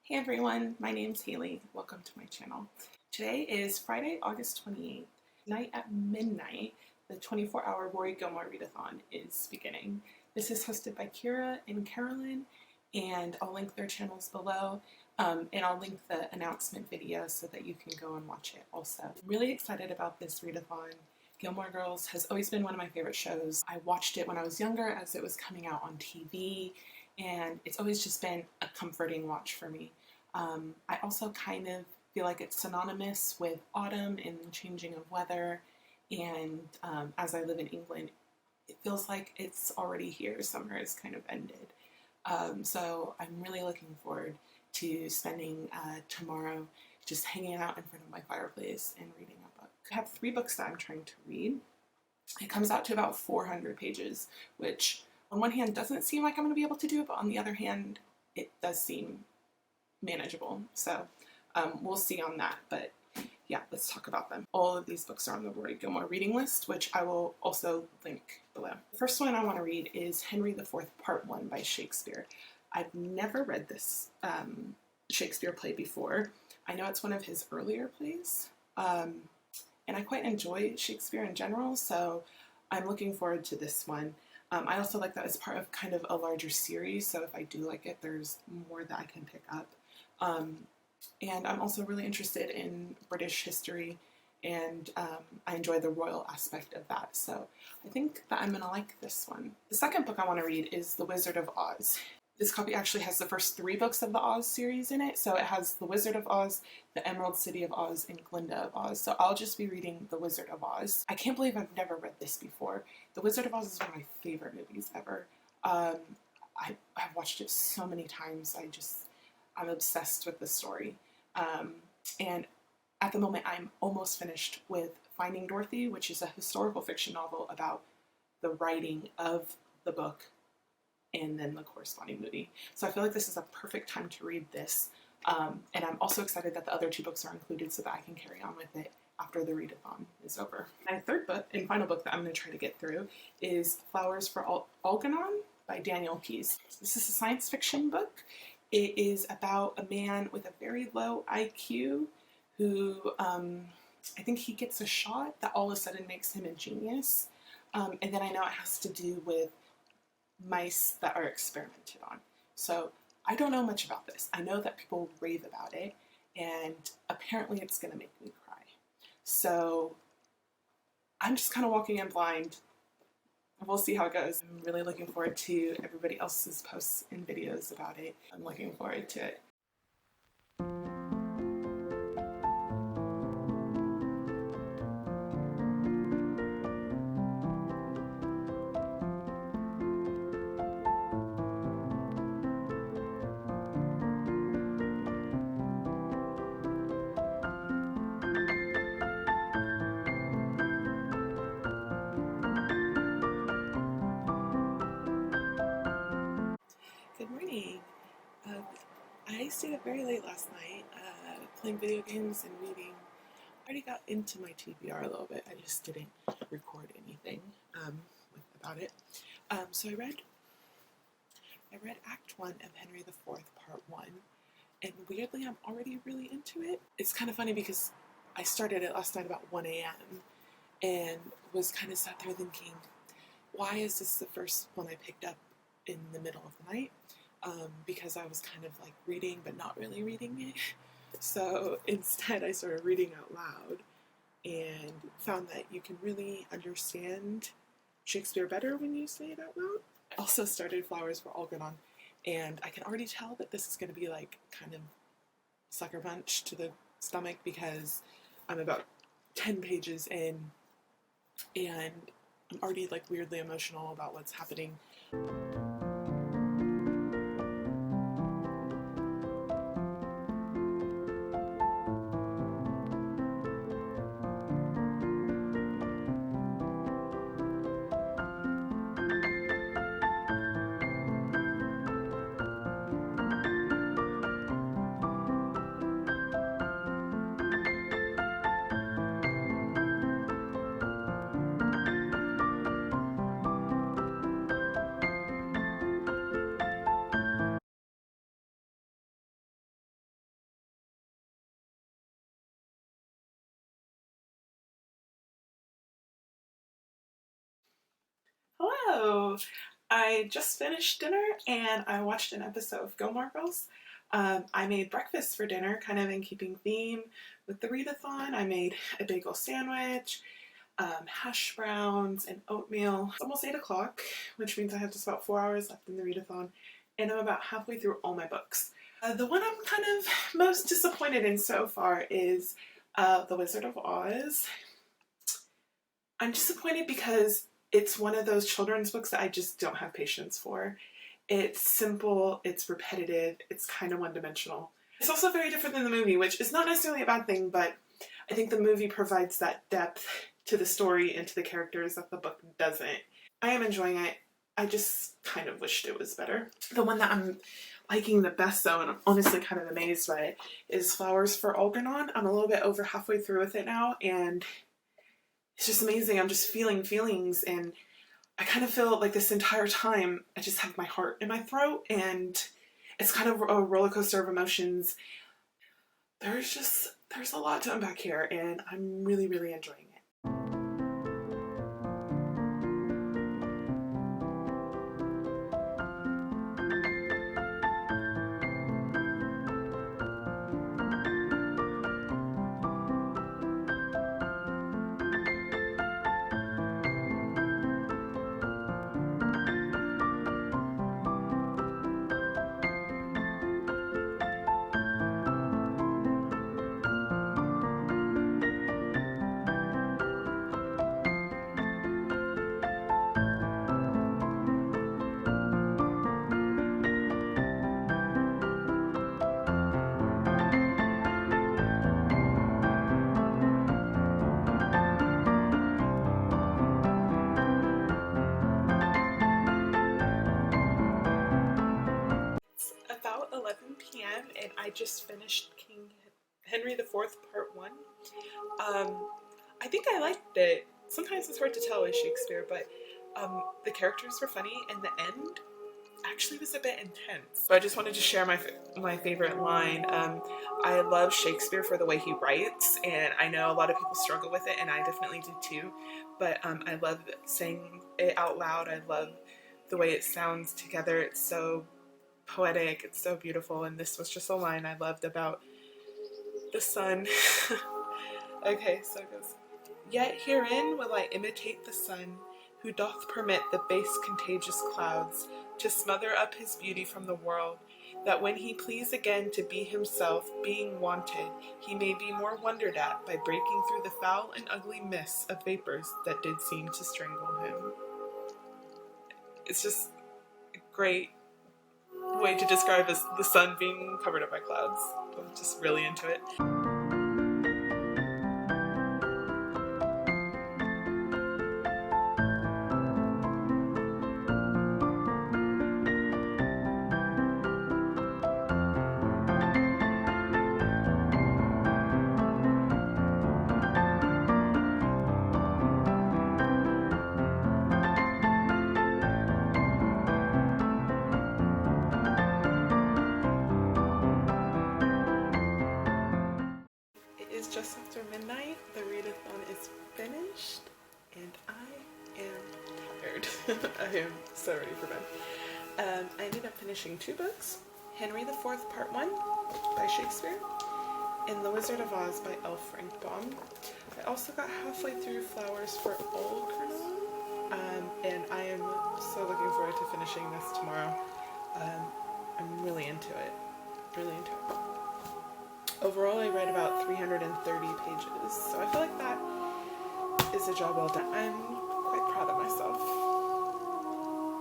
Hey everyone, my name's Haley. Welcome to my channel. Today is Friday, August 28th. Tonight at midnight, the 24-hour Rory Gilmore Readathon is beginning. This is hosted by Ciara and Carolyn, and I'll link their channels below, and I'll link the announcement video so that you can go and watch it also. I'm really excited about this readathon. Gilmore Girls has always been one of my favorite shows. I watched it when I was younger as it was coming out on TV, and it's always just been a comforting watch for me. I also kind of feel like it's synonymous with autumn and changing of weather, and as I live in England, it feels like it's already here. Summer has kind of ended. So I'm really looking forward to spending tomorrow just hanging out in front of my fireplace and reading a book. I have 3 books that I'm trying to read. It comes out to about 400 pages, which on one hand doesn't seem like I'm going to be able to do it, but on the other hand, it does seem manageable. So we'll see on that, but yeah, let's talk about them. All of these books are on the Rory Gilmore reading list, which I will also link below. The first one I want to read is Henry IV Part 1 by Shakespeare. I've never read this Shakespeare play before. I know it's one of his earlier plays, and I quite enjoy Shakespeare in general, so I'm looking forward to this one. I also like that it's part of kind of a larger series, so if I do like it, there's more that I can pick up. And I'm also really interested in British history, and I enjoy the royal aspect of that, so I think that I'm going to like this one. The second book I want to read is The Wizard of Oz. This copy actually has the first 3 books of the Oz series in it, so it has The Wizard of Oz, The Emerald City of Oz, and Glinda of Oz, so I'll just be reading The Wizard of Oz. I can't believe I've never read this before. The Wizard of Oz is one of my favorite movies ever. I've watched it so many times. I'm obsessed with the story. And at the moment, I'm almost finished with Finding Dorothy, which is a historical fiction novel about the writing of the book and then the corresponding movie. So I feel like this is a perfect time to read this. And I'm also excited that the other 2 books are included so that I can carry on with it after the readathon is over. My third book and final book that I'm going to try to get through is Flowers for Algernon by Daniel Keyes. This is a science fiction book. It is about a man with a very low IQ who, I think he gets a shot that all of a sudden makes him a genius. And then I know it has to do with mice that are experimented on. So I don't know much about this. I know that people rave about it, and apparently it's going to make me cry. So I'm just kind of walking in blind. We'll see how it goes. I'm really looking forward to everybody else's posts and videos about it. I'm looking forward to it. Good morning. I stayed up very late last night playing video games and reading. I already got into my TBR a little bit. I just didn't record anything about it. So I read Act 1 of Henry IV Part 1, and weirdly I'm already really into it. It's kind of funny because I started it last night about 1 a.m. and was kind of sat there thinking, why is this the first one I picked up in the middle of the night? Because I was kind of like reading but not really reading it. So instead I started reading out loud and found that you can really understand Shakespeare better when you say it out loud. I also started Flowers for Algernon, and I can already tell that this is going to be like kind of sucker punch to the stomach because I'm about 10 pages in and I'm already like weirdly emotional about what's happening. Hello! I just finished dinner and I watched an episode of Gilmore Girls. I made breakfast for dinner, kind of in keeping theme with the readathon. I made a bagel sandwich, hash browns, and oatmeal. It's almost 8 o'clock, which means I have just about 4 hours left in the readathon, and I'm about halfway through all my books. The one I'm kind of most disappointed in so far is The Wizard of Oz. I'm disappointed because it's one of those children's books that I just don't have patience for. It's simple, it's repetitive, it's kind of one-dimensional. It's also very different than the movie, which is not necessarily a bad thing, but I think the movie provides that depth to the story and to the characters that the book doesn't. I am enjoying it. I just kind of wished it was better. The one that I'm liking the best though, and I'm honestly kind of amazed by it, is Flowers for Algernon. I'm a little bit over halfway through with it now, and it's just amazing. I'm just feeling feelings, and I kind of feel like this entire time I just have my heart in my throat, and it's kind of a roller coaster of emotions. There's a lot to unpack here, and I'm really, really enjoying it. About 11 p.m. and I just finished King Henry IV Part 1. I think I liked it. Sometimes it's hard to tell with Shakespeare, but the characters were funny, and the end actually was a bit intense. So I just wanted to share my favorite line. I love Shakespeare for the way he writes, and I know a lot of people struggle with it, and I definitely do too, but I love saying it out loud. I love the way it sounds together. It's so poetic, it's so beautiful, and this was just a line I loved about the sun. Okay, so it goes, "Yet herein will I imitate the sun, who doth permit the base contagious clouds to smother up his beauty from the world, that when he please again to be himself, being wanted, he may be more wondered at by breaking through the foul and ugly mists of vapors that did seem to strangle him." It's just a great way to describe as the sun being covered up by clouds. I'm just really into it. It's just after midnight, the readathon is finished, and I am tired. I am so ready for bed. I ended up finishing 2 books, Henry IV Part 1 by Shakespeare, and The Wizard of Oz by L. Frank Baum. I also got halfway through Flowers for Algernon, and I am so looking forward to finishing this tomorrow. I'm really into it, really into it. Overall, I read about 330 pages, so I feel like that is a job well done. I'm quite proud of myself.